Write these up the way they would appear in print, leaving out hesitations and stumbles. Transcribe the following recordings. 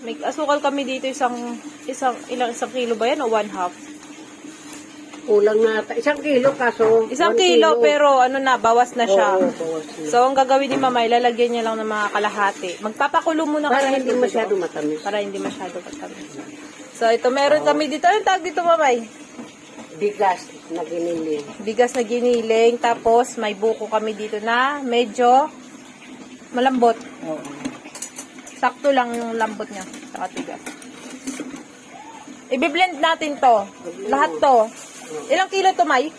May asukal kami dito isang kilo ba yan o 1/2? Kulang na. 1 kilo kaso. 1 kilo pero ano na, bawas na siya. Oo, bawas na. So, ang gagawin ni Mama, ilalagyan niya lang ng mga kalahati. Magpapakulo muna Para kami hindi dito. masyado matamis. Para hindi masyado matamis. So, ito meron kami dito. Anong tawag dito, Mamay? Bigas na giniling. Bigas na giniling. Tapos, may buko kami dito na medyo malambot. Oo. Sakto lang yung lambot niya sa katigas. I-blend natin to. Lahat to. Ilang kilo to, May?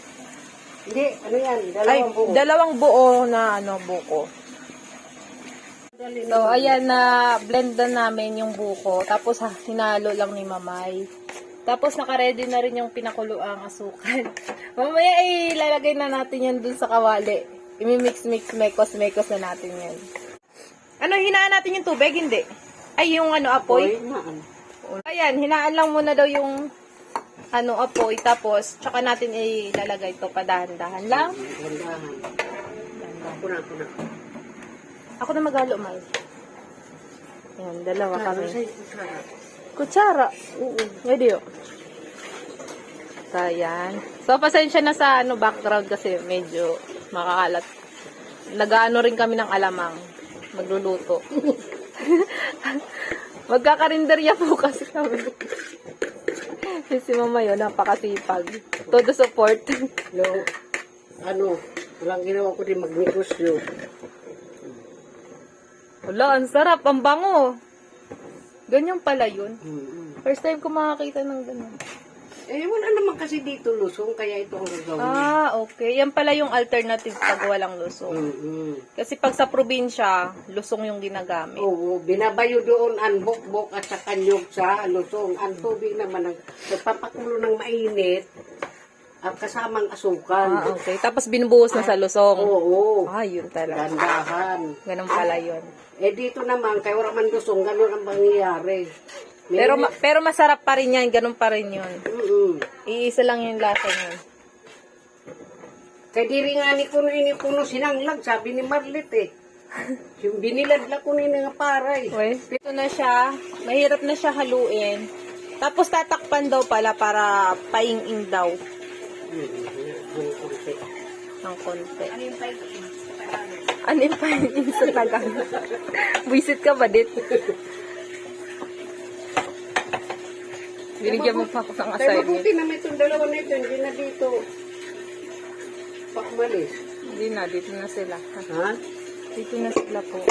Hindi, ano yan? Ay, Dalawang buo. dalawang buo na buko. So, ayan na blend na namin yung buko. Tapos, hinalo lang ni Mamay. Tapos, naka-ready na rin yung pinakuluang asukal. Mamaya, ilalagay na natin yan dun sa kawali. Imi-mix-mix, mekos na natin yan. Ano, hinaan natin yung tubig? Hindi. Ay, yung apoy. Ayan, hinaan lang muna daw yung apoy. Tapos, tsaka natin ilalagay ito padahan-dahan lang. Gandahan. Ako na. Ako na maghalo, May. Ayan, dalawa kami. Sa'yo, kutsara. Kutsara. Oo. Pwede yun. So, ayan. So, pasensya na sa background kasi medyo makakalat. Nag-ano rin kami ng alamang. Magluluto. Magkakarinderya po kasi kami. Si Mama yun, napakasipag. Todo support. Walang ginawa ko din magnegosyo. Wala, ang sarap. Ang bango. Ganyan pala yun. Mm-hmm. First time ko makakita ng ganun. Wala naman kasi dito lusong, kaya ito ang gagawin. Okay. Yan pala yung alternative pag walang lusong. Mm-hmm. Kasi pag sa probinsya, lusong yung ginagamit. Oo, binabayo doon ang bok-bok at saka nyug sa lusong. Ang tubig naman, nagpapakulo ng mainit at kasamang asukal. Okay. Tapos binubuhos na sa lusong. Oo. Yun talaga. Gandahan. Ganun pala yun. Dito naman, kaya wala man lusong, ganun ang mangyayari. Pero masarap pa rin yan. Ganun pa rin yun. Iisa lang yung lasa niyan. Kaya diri nga ni kuno sinanglag, sabi ni Marlet Yung binilad na kuno nga paray. Ito na siya. Mahirap na siya haluin. Tapos tatakpan daw pala para paing-ing daw. Ng konti. Ano yung paing-ing sa Tagalog? Visit ka ba dit? Binigyan mo pa ako ng Kaya assignment. mabuti na may itong dalawa na ito, hindi na dito pakumalis. Hindi na, dito na sila. Ha? Dito na sila po.